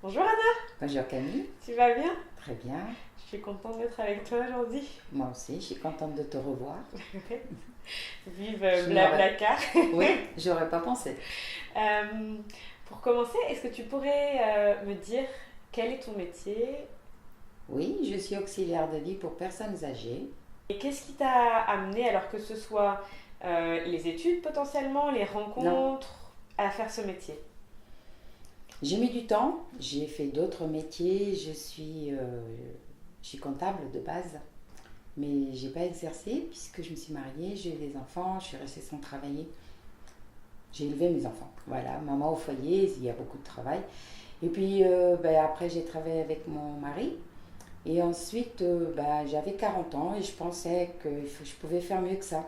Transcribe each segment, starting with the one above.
Bonjour Anna, Bonjour Camille, tu vas bien? très bien. Je suis contente d'être avec toi aujourd'hui. Moi aussi, je suis contente de te revoir. Vive Je n'aurais, Blablacar. oui, j'aurais pas pensé. Euh, pour commencer, est-ce que tu pourrais me dire quel est ton métier Oui, je suis auxiliaire de vie pour personnes âgées. et qu'est-ce qui t'a amené, alors que ce soit les études potentiellement, les Non, rencontres, à faire ce métier? j'ai mis du temps, j'ai fait d'autres métiers, je suis comptable de base, mais j'ai pas exercé puisque je me suis mariée, j'ai eu des enfants, je suis restée sans travailler. J'ai élevé mes enfants. Voilà, maman au foyer, il y a beaucoup de travail. Et puis après, j'ai travaillé avec mon mari. Et ensuite, j'avais 40 ans et je pensais que je pouvais faire mieux que ça.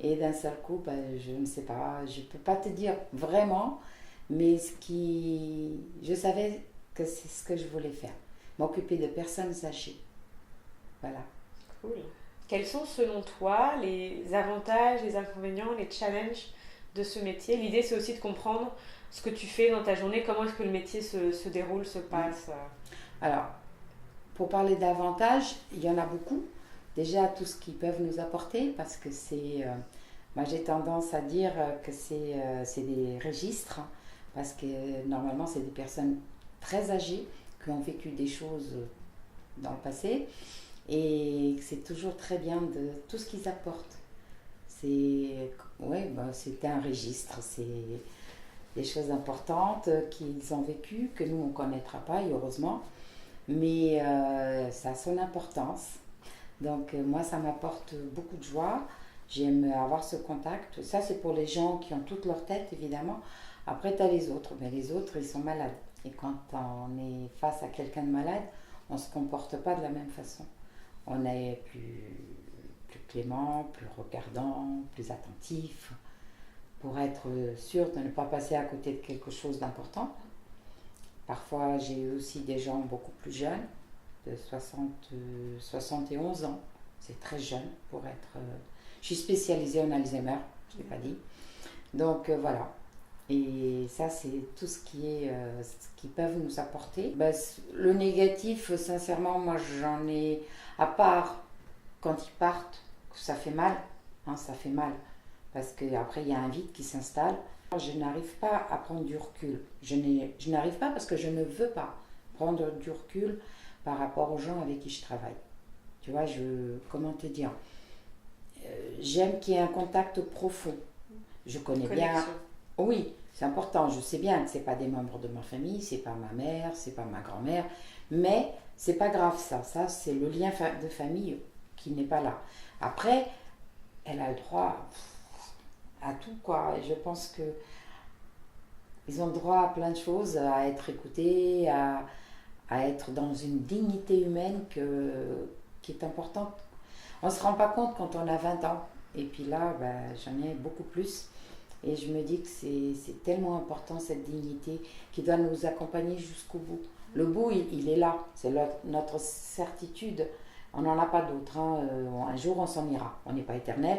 Et d'un seul coup, je ne sais pas, je ne peux pas te dire vraiment, mais je savais que c'est ce que je voulais faire. M'occuper de personnes âgées. Voilà. Cool. Quels sont selon toi les avantages, les inconvénients, les challenges de ce métier? L'idée c'est aussi de comprendre ce que tu fais dans ta journée, comment est-ce que le métier se déroule, se Mm. passe. Alors, pour parler d'avantages, il y en a beaucoup. Déjà, tout ce qu'ils peuvent nous apporter, parce que moi j'ai tendance à dire que c'est des registres, parce que normalement, c'est des personnes très âgées qui ont vécu des choses dans le passé, et c'est toujours très bien de tout ce qu'ils apportent. C'est ouais, c'est un registre, c'est des choses importantes qu'ils ont vécues, que nous on ne connaîtra pas, et heureusement, mais ça a son importance. Donc moi, ça m'apporte beaucoup de joie. J'aime avoir ce contact. Ça, c'est pour les gens qui ont toute leur tête, évidemment. Après, tu as les autres. Mais les autres, ils sont malades. Et quand on est face à quelqu'un de malade, on ne se comporte pas de la même façon. On est plus clément, plus regardant, plus attentif, pour être sûr de ne pas passer à côté de quelque chose d'important. Parfois, j'ai eu aussi des gens beaucoup plus jeunes, de 71 ans. C'est très jeune pour être. Je suis spécialisée en Alzheimer, je ne l'ai pas dit. Donc voilà. Et ça, c'est tout ce qu'ils peuvent nous apporter. Le négatif, sincèrement, moi j'en ai. À part quand ils partent, ça fait mal. Hein, ça fait mal. Parce qu'après, il y a un vide qui s'installe. Je n'arrive pas à prendre du recul. Je n'arrive pas parce que je ne veux pas prendre du recul par rapport aux gens avec qui je travaille. Tu vois, comment te dire, j'aime qu'il y ait un contact profond. Je connais bien, Connexion. oui, c'est important. Je sais bien que c'est pas des membres de ma famille, c'est pas ma mère, c'est pas ma grand-mère, mais c'est pas grave ça. Ça, c'est le lien de famille qui n'est pas là. Après, elle a le droit à tout quoi. Et je pense que ils ont le droit à plein de choses, à être écoutés, à être dans une dignité humaine qui est importante. On ne se rend pas compte quand on a 20 ans. Et puis là, j'en ai beaucoup plus. Et je me dis que c'est tellement important cette dignité qui doit nous accompagner jusqu'au bout. Le bout, il est là. C'est notre certitude. On n'en a pas d'autre. Hein. Un jour, on s'en ira. On n'est pas éternel.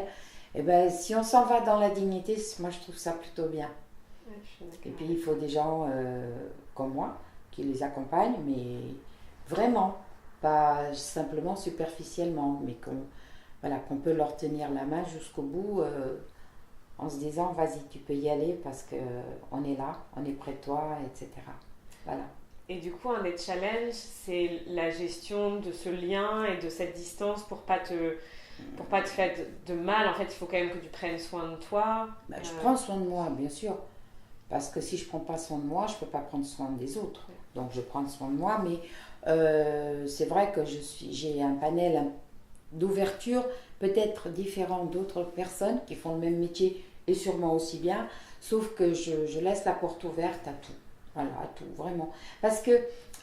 Et ben, si on s'en va dans la dignité, moi, je trouve ça plutôt bien. Ouais, je suis Et d'accord puis, il avec faut toi. des gens comme moi qui les accompagnent, mais vraiment, pas simplement superficiellement, mais qu'on peut leur tenir la main jusqu'au bout en se disant vas-y, tu peux y aller parce qu'on est là, on est près de toi, etc. Voilà. Et du coup, un des challenges, c'est la gestion de ce lien et de cette distance pour pas te faire de mal. En fait, il faut quand même que tu prennes soin de toi. Je prends soin de moi, bien sûr, parce que si je ne prends pas soin de moi, je ne peux pas prendre soin des autres. Donc je prends soin de moi, mais c'est vrai que j'ai un panel d'ouverture peut-être différent d'autres personnes qui font le même métier et sûrement aussi bien, sauf que je laisse la porte ouverte à tout. Voilà, à tout, vraiment. Parce que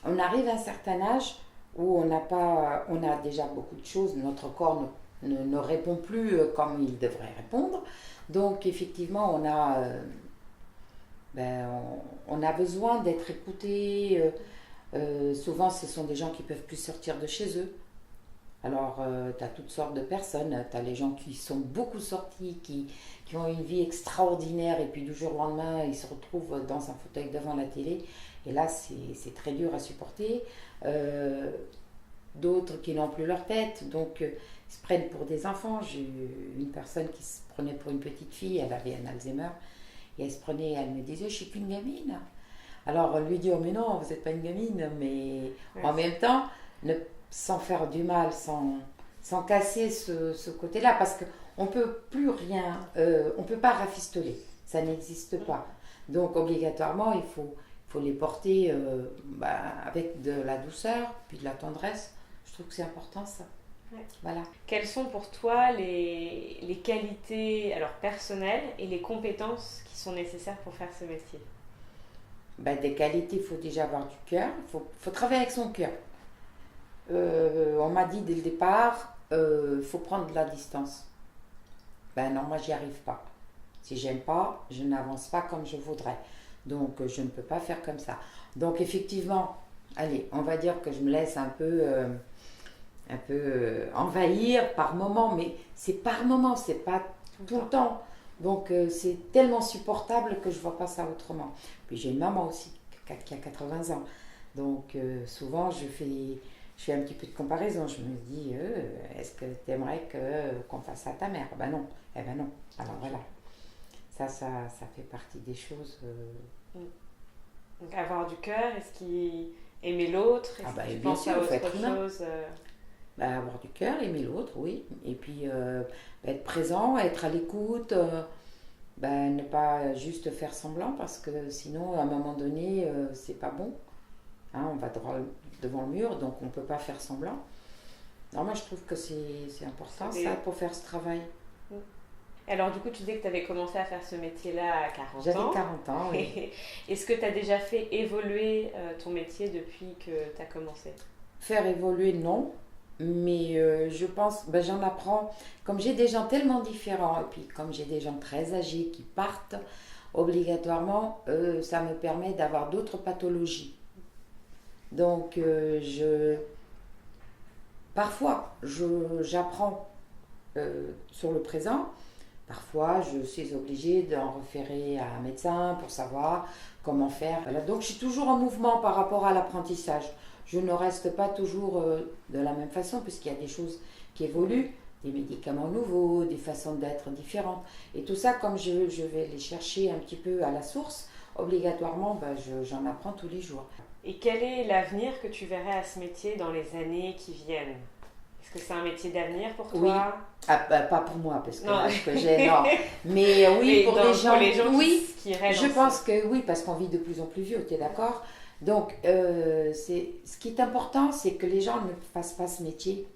on arrive à un certain âge où on a déjà beaucoup de choses, notre corps ne répond plus comme il devrait répondre. Donc effectivement, on a besoin d'être écouté. Souvent, ce sont des gens qui peuvent plus sortir de chez eux. Alors, tu as toutes sortes de personnes. Tu as les gens qui sont beaucoup sortis, qui ont une vie extraordinaire, et puis du jour au lendemain, ils se retrouvent dans un fauteuil devant la télé. Et là, c'est très dur à supporter. Euh, D'autres qui n'ont plus leur tête, donc ils se prennent pour des enfants. J'ai eu une personne qui se prenait pour une petite fille, elle avait un Alzheimer, et elle se prenait, elle me disait, je suis qu'une gamine. Alors lui dit, oh mais non, vous n'êtes pas une gamine, mais en même temps, sans faire du mal, sans casser ce côté-là, parce qu'on ne peut plus rien, on ne peut pas rafistoler, ça n'existe pas. Donc obligatoirement, il faut les porter avec de la douceur, puis de la tendresse. Je trouve que c'est important ça. Ouais. Voilà. Quelles sont pour toi les qualités alors, personnelles et les compétences qui sont nécessaires pour faire ce métier? Des qualités, il faut déjà avoir du cœur, il faut travailler avec son cœur. On m'a dit dès le départ, il faut prendre de la distance. Non, moi j'y arrive pas. Si j'aime pas, je n'avance pas comme je voudrais. Donc je ne peux pas faire comme ça. Donc effectivement, allez, on va dire que je me laisse un peu envahir par moment, mais c'est par moment, c'est pas tout le temps. Donc c'est tellement supportable que je vois pas ça autrement. Puis j'ai une maman aussi qui a 80 ans. Donc souvent je fais un petit peu de comparaison. Je me dis, est-ce que tu aimerais qu'on fasse ça à ta mère? Non. Eh ben non. Alors voilà. Ça fait partie des choses. Donc avoir du cœur, est-ce qu'il aimer l'autre, est-ce que tu penses à autre chose avoir du cœur, aimer l'autre, oui. Et puis être présent, être à l'écoute, ne pas juste faire semblant, parce que sinon, à un moment donné, c'est pas bon. Hein, on va droit devant le mur, donc on ne peut pas faire semblant. Non, moi je trouve que c'est important ça pour faire ce travail. Alors du coup, tu disais que tu avais commencé à faire ce métier-là à 40 ans. J'avais 40 ans, oui. Est-ce que tu as déjà fait évoluer ton métier depuis que tu as commencé? Faire évoluer, non. Mais je pense, j'en apprends. Comme j'ai des gens tellement différents, et puis comme j'ai des gens très âgés qui partent, obligatoirement, ça me permet d'avoir d'autres pathologies. Donc, parfois, j'apprends sur le présent. Parfois, je suis obligée d'en référer à un médecin pour savoir comment faire. Voilà. Donc, je suis toujours en mouvement par rapport à l'apprentissage. Je ne reste pas toujours de la même façon, puisqu'il y a des choses qui évoluent, des médicaments nouveaux, des façons d'être différentes. Et tout ça, comme je vais les chercher un petit peu à la source, obligatoirement, j'en apprends tous les jours. Et quel est l'avenir que tu verrais à ce métier dans les années qui viennent? Est-ce que c'est un métier d'avenir pour toi? Oui. Pas pour moi, parce que l'âge que j'ai, non. Mais oui, pour les gens oui, qui je pense que oui, parce qu'on vit de plus en plus vieux, tu es d'accord? Donc, ce qui est important, c'est que les gens ne fassent pas ce métier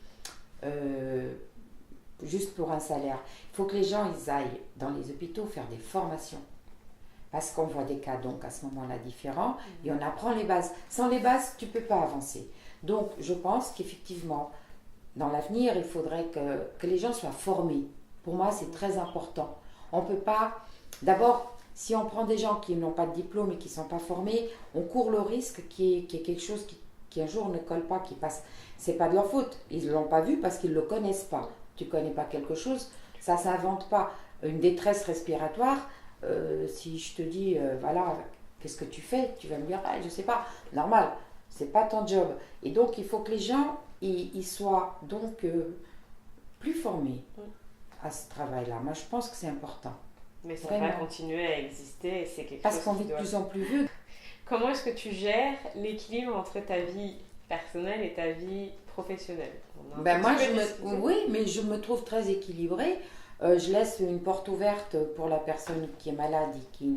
juste pour un salaire. Il faut que les gens ils aillent dans les hôpitaux faire des formations. Parce qu'on voit des cas, donc à ce moment-là, différents, et on apprend les bases. Sans les bases, tu ne peux pas avancer. Donc, je pense qu'effectivement, dans l'avenir, il faudrait que les gens soient formés. Pour moi, c'est très important. On ne peut pas... D'abord, si on prend des gens qui n'ont pas de diplôme et qui ne sont pas formés, on court le risque qu'il y ait quelque chose qui un jour ne colle pas, qui passe. Ce n'est pas de leur faute. Ils ne l'ont pas vu parce qu'ils ne le connaissent pas. Tu ne connais pas quelque chose, ça ne s'invente pas. Une détresse respiratoire, si je te dis, voilà, qu'est-ce que tu fais? Tu vas me dire, je ne sais pas. Normal, ce n'est pas ton job. Et donc, il faut que les gens ils soient donc plus formés à ce travail-là. Moi, je pense que c'est important. Mais ça va continuer à exister et c'est quelque parce chose qu'on vit de plus en plus vieux. Comment est-ce que tu gères l'équilibre entre ta vie personnelle et ta vie professionnelle? Moi, oui, mais je me trouve très équilibrée. Je laisse une porte ouverte pour la personne qui est malade et qui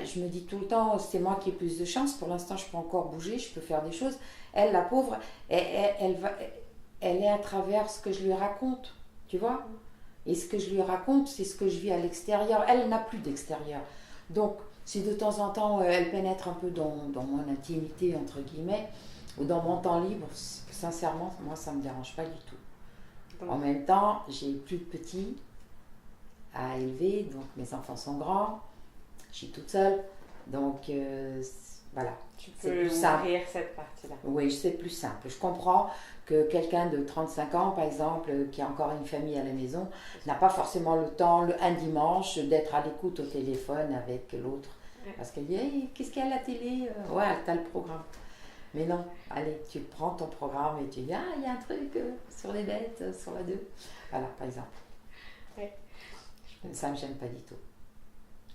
je me dis tout le temps, c'est moi qui ai plus de chance. Pour l'instant, je peux encore bouger, je peux faire des choses. Elle, la pauvre, elle est à travers ce que je lui raconte, tu vois. Et ce que je lui raconte, c'est ce que je vis à l'extérieur. Elle n'a plus d'extérieur. Donc, si de temps en temps, elle pénètre un peu dans mon intimité, entre guillemets, ou dans mon temps libre, sincèrement, moi, ça ne me dérange pas du tout. En même temps, j'ai plus de petits à élever, donc mes enfants sont grands, je suis toute seule. Donc, Voilà. Tu C'est peux plus simple. ouvrir cette partie-là. Oui, c'est plus simple. Je comprends que quelqu'un de 35 ans, par exemple, qui a encore une famille à la maison, n'a pas forcément le temps, un dimanche, d'être à l'écoute au téléphone avec l'autre. Ouais. Parce qu'elle dit, hey, qu'est-ce qu'il y a à la télé? Ouais, t'as le programme. Mais non, allez, tu prends ton programme et tu dis, ah, il y a un truc sur les bêtes, sur la 2. Voilà, par exemple. Ouais. Ça ne me gêne pas du tout.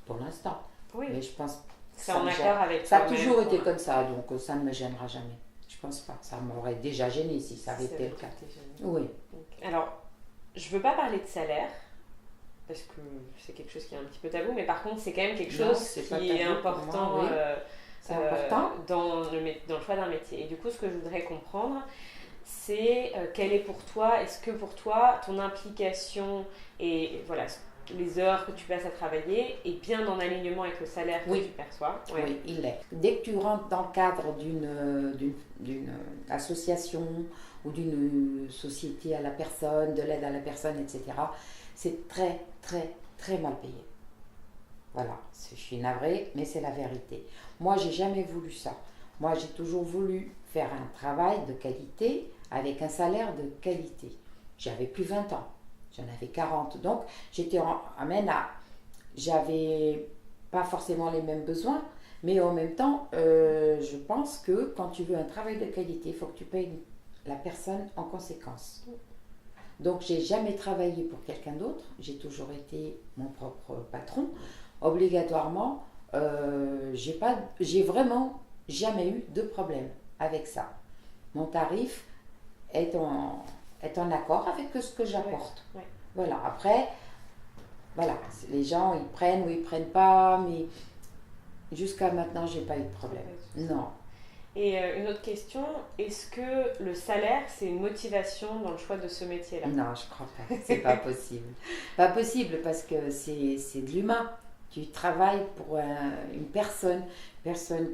Pour l'instant. Oui. Mais je pense C'est en accord avec ça a toi-même, toujours été quoi. comme ça, donc ça ne me gênera jamais. Je pense pas. Ça m'aurait déjà gêné si ça avait été le cas. Oui. Donc, alors, je veux pas parler de salaire, parce que c'est quelque chose qui est un petit peu tabou, mais par contre, c'est quand même quelque Non, chose c'est pas qui est tabou pour important, moi, oui. C'est important. dans le choix d'un métier. Et du coup, ce que je voudrais comprendre, c'est quelle est pour toi, est-ce que pour toi, ton implication et voilà, les heures que tu passes à travailler est bien en alignement avec le salaire que Oui. tu perçois. Ouais. Oui, il est. Dès que tu rentres dans le cadre d'une association ou d'une société à la personne, de l'aide à la personne, etc., c'est très, très, très mal payé. Voilà, je suis navrée, mais c'est la vérité. Moi, j'ai jamais voulu ça. Moi, j'ai toujours voulu faire un travail de qualité avec un salaire de qualité. J'avais plus 20 ans, j'en avais 40. Donc, j'avais pas forcément les mêmes besoins, mais en même temps, je pense que quand tu veux un travail de qualité, il faut que tu payes la personne en conséquence. Donc, j'ai jamais travaillé pour quelqu'un d'autre. J'ai toujours été mon propre patron. Obligatoirement, j'ai vraiment jamais eu de problème avec ça. Mon tarif est en accord avec ce que j'apporte. Ouais. Voilà. Après, voilà, les gens ils prennent ou ils prennent pas, mais jusqu'à maintenant, j'ai pas eu de problème. Non. Et une autre question, est-ce que le salaire, c'est une motivation dans le choix de ce métier-là? Non, je crois pas. C'est pas possible. Pas possible parce que c'est de l'humain. Tu travailles pour une personne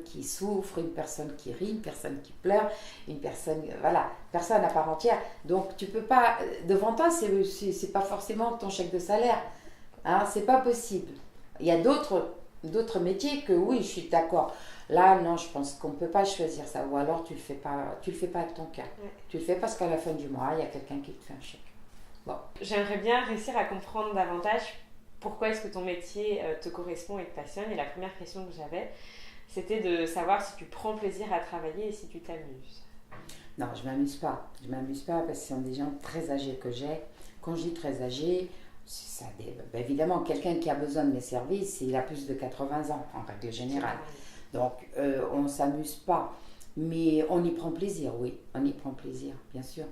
qui souffre, une personne qui rit, une personne qui pleure, une personne, voilà, personne à part entière. Donc tu peux pas, devant toi, c'est pas forcément ton chèque de salaire. Hein, c'est pas possible. Il y a d'autres métiers que oui, je suis d'accord. Là, non, je pense qu'on ne peut pas choisir ça. Ou alors, tu le fais pas avec ton cœur. Ouais. Tu le fais parce qu'à la fin du mois, il y a quelqu'un qui te fait un chèque. Bon. J'aimerais bien réussir à comprendre davantage pourquoi est-ce que ton métier te correspond et te passionne. Et la première question que j'avais, c'était de savoir si tu prends plaisir à travailler et si tu t'amuses. Non, je m'amuse pas. Je m'amuse pas parce que ce sont des gens très âgés que j'ai. Quand je dis très âgés, c'est ça, évidemment, quelqu'un qui a besoin de mes services, il a plus de 80 ans, en règle générale. Donc, on ne s'amuse pas. Mais on y prend plaisir, oui. On y prend plaisir, bien sûr.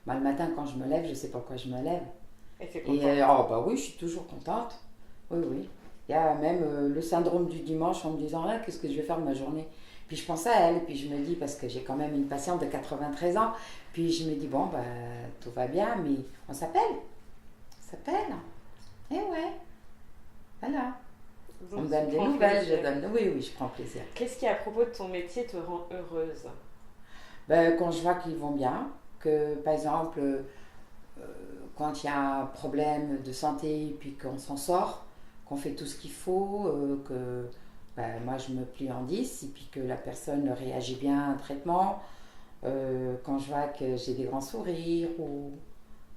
Moi, le matin, quand je me lève, je sais pourquoi je me lève. Et c'est Et bah oui, je suis toujours contente. Oui, oui. Il y a même le syndrome du dimanche en me disant, ah, qu'est-ce que je vais faire de ma journée? Puis je pense à elle, puis je me dis, parce que j'ai quand même une patiente de 93 ans, puis je me dis, bon, bah, tout va bien, mais on s'appelle. On s'appelle. Eh ouais. Voilà. Donc, on me donne des nouvelles, oui, je prends plaisir. Qu'est-ce qui, à propos de ton métier, te rend heureuse? Ben, quand je vois qu'ils vont bien, que par exemple, quand il y a un problème de santé, puis qu'on s'en sort, qu'on fait tout ce qu'il faut, que ben, moi je me plie en 10, et puis que la personne réagit bien à un traitement, quand je vois que j'ai des grands sourires, ou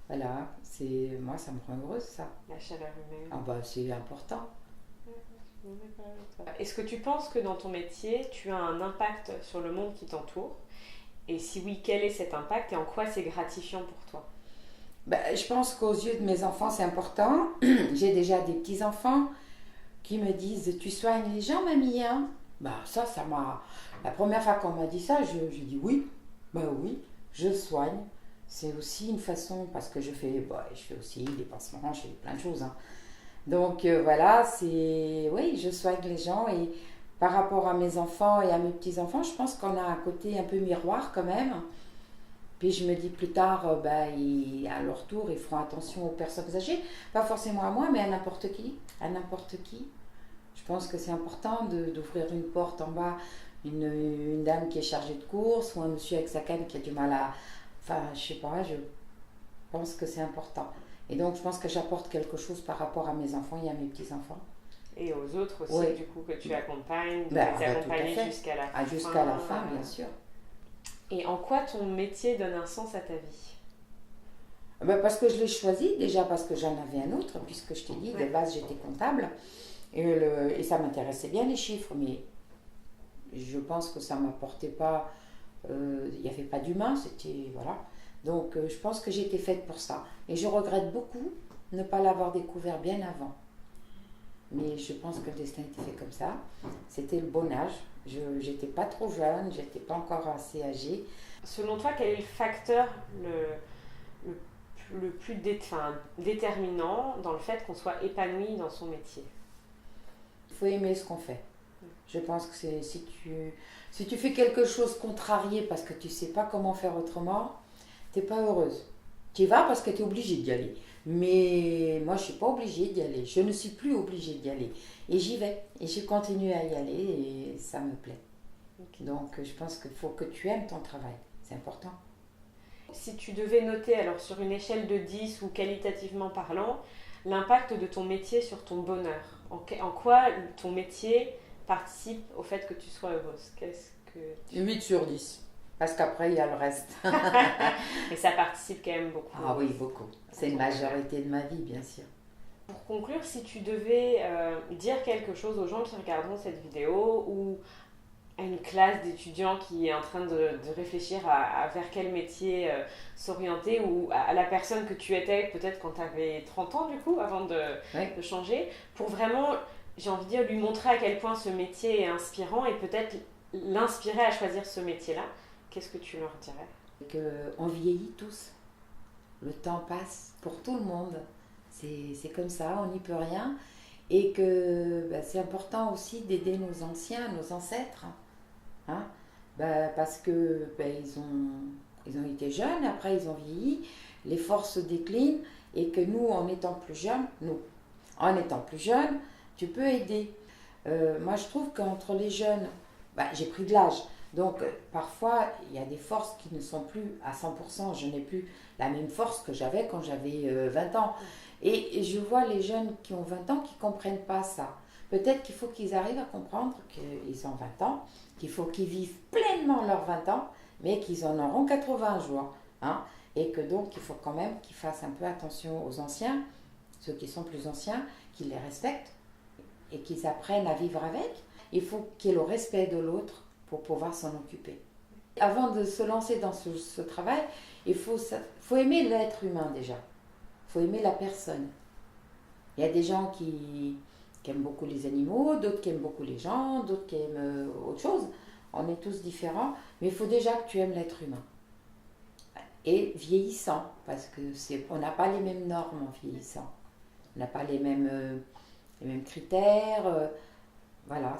voilà, moi ça me rend heureuse ça. La chaleur humaine. Ah bah c'est important. Est-ce que tu penses que dans ton métier, tu as un impact sur le monde qui t'entoure? Et si oui, quel est cet impact et en quoi c'est gratifiant pour toi? Ben, je pense qu'aux yeux de mes enfants, c'est important. J'ai déjà des petits-enfants qui me disent « Tu soignes les gens, mamie, hein ?» Ben, ça m'a... La première fois qu'on m'a dit ça, j'ai dit « Oui, ben oui, je soigne. » C'est aussi une façon, parce que je fais aussi des pansements, je fais plein de choses. Hein. Donc voilà, oui, je soigne les gens et par rapport à mes enfants et à mes petits-enfants, je pense qu'on a un côté un peu miroir quand même. Puis je me dis plus tard, à leur tour, ils feront attention aux personnes âgées. Pas forcément à moi, mais à n'importe qui. À n'importe qui. Je pense que c'est important d'ouvrir une porte en bas, une dame qui est chargée de courses ou un monsieur avec sa canne qui a du mal à... Enfin, je sais pas, je pense que c'est important. Et donc, je pense que j'apporte quelque chose par rapport à mes enfants et à mes petits-enfants. Et aux autres aussi, Oui. du coup, que tu accompagnes, de Ben, les tout à accompagner fait. jusqu'à la Ah, fin. jusqu'à la fin, bien sûr. Et en quoi ton métier donne un sens à ta vie? Ben, parce que je l'ai choisi, déjà parce que j'en avais un autre, puisque je t'ai dit, de Ouais. base j'étais comptable, et ça m'intéressait bien les chiffres, mais je pense que ça ne m'apportait pas, il n'y avait pas d'humain, c'était, voilà. Donc je pense que j'étais faite pour ça. Et je regrette beaucoup ne pas l'avoir découvert bien avant. Mais je pense que le destin était fait comme ça. C'était le bon âge. Je n'étais pas trop jeune, j'étais pas encore assez âgée. Selon toi, quel est le facteur le plus déterminant dans le fait qu'on soit épanoui dans son métier? Il faut aimer ce qu'on fait. Je pense que c'est si tu fais quelque chose contrarié parce que tu sais pas comment faire autrement, t'es pas heureuse. Tu y vas parce que tu es obligé d'y aller. Mais moi, je suis pas obligée d'y aller. Je ne suis plus obligée d'y aller. Et j'y vais. Et je continue à y aller et ça me plaît. Okay. Donc, je pense qu'il faut que tu aimes ton travail. C'est important. Si tu devais noter, alors sur une échelle de 10 ou qualitativement parlant, l'impact de ton métier sur ton bonheur, en quoi ton métier participe au fait que tu sois heureuse? Qu'est-ce que 8 sur 10. Parce qu'après, il y a le reste. Et ça participe quand même beaucoup. Ah oui, beaucoup. C'est une majorité de ma vie, bien sûr. Pour conclure, si tu devais dire quelque chose aux gens qui regarderont cette vidéo ou à une classe d'étudiants qui est en train de réfléchir vers quel métier s'orienter ou à la personne que tu étais peut-être quand tu avais 30 ans du coup, avant de changer, pour vraiment, j'ai envie de dire, lui montrer à quel point ce métier est inspirant et peut-être l'inspirer à choisir ce métier-là, qu'est-ce que tu leur dirais? On vieillit tous. Le temps passe pour tout le monde. C'est comme ça, on n'y peut rien. Et que c'est important aussi d'aider nos anciens, nos ancêtres. Hein, parce que ils ont été jeunes, après ils ont vieilli, les forces déclinent, et que nous, en étant plus jeunes, tu peux aider. Moi, je trouve qu'entre les jeunes, j'ai pris de l'âge. Donc, parfois, il y a des forces qui ne sont plus à 100%. Je n'ai plus la même force que j'avais quand j'avais 20 ans. Et je vois les jeunes qui ont 20 ans qui ne comprennent pas ça. Peut-être qu'il faut qu'ils arrivent à comprendre qu'ils ont 20 ans, qu'il faut qu'ils vivent pleinement leurs 20 ans, mais qu'ils en auront 80 jours. Hein, et que donc, il faut quand même qu'ils fassent un peu attention aux anciens, ceux qui sont plus anciens, qu'ils les respectent et qu'ils apprennent à vivre avec. Il faut qu'il y ait le respect de l'autre pour pouvoir s'en occuper. Avant de se lancer dans ce travail, il faut aimer l'être humain déjà. Il faut aimer la personne. Il y a des gens qui aiment beaucoup les animaux, d'autres qui aiment beaucoup les gens, d'autres qui aiment autre chose. On est tous différents, mais il faut déjà que tu aimes l'être humain. Et vieillissant, parce que on n'a pas les mêmes normes en vieillissant. On n'a pas les mêmes critères. Voilà,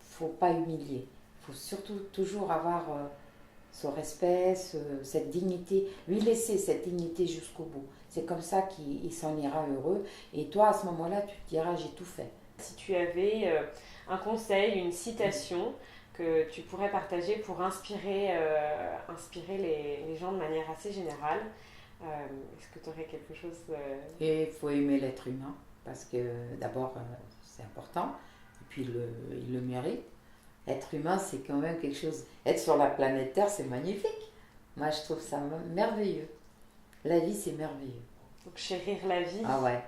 faut pas humilier. Il faut surtout toujours avoir ce respect, cette dignité, lui laisser cette dignité jusqu'au bout. C'est comme ça qu'il s'en ira heureux. Et toi, à ce moment-là, tu te diras, j'ai tout fait. Si tu avais un conseil, une citation que tu pourrais partager pour inspirer les gens de manière assez générale, est-ce que tu aurais quelque chose Et il faut aimer l'être humain, parce que d'abord, c'est important, et puis il le mérite. Être humain, c'est quand même quelque chose. Être sur la planète Terre, c'est magnifique. Moi, je trouve ça merveilleux. La vie, c'est merveilleux. Donc, chérir la vie. Ah ouais.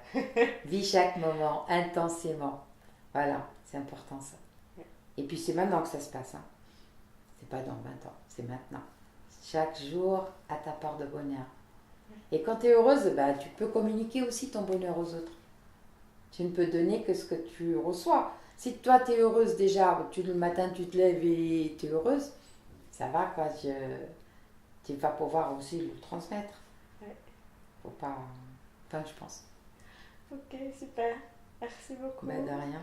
Vis chaque moment, intensément. Voilà, c'est important ça. Ouais. Et puis, c'est maintenant que ça se passe. Hein. C'est pas dans 20 ans, c'est maintenant. Chaque jour a ta part de bonheur. Et quand tu es heureuse, tu peux communiquer aussi ton bonheur aux autres. Tu ne peux donner que ce que tu reçois. Si toi, tu es heureuse déjà, le matin, tu te lèves et tu es heureuse, ça va, quoi. Tu vas pouvoir aussi le transmettre. Ouais. Faut pas... Enfin, je pense. Ok, super. Merci beaucoup. De rien.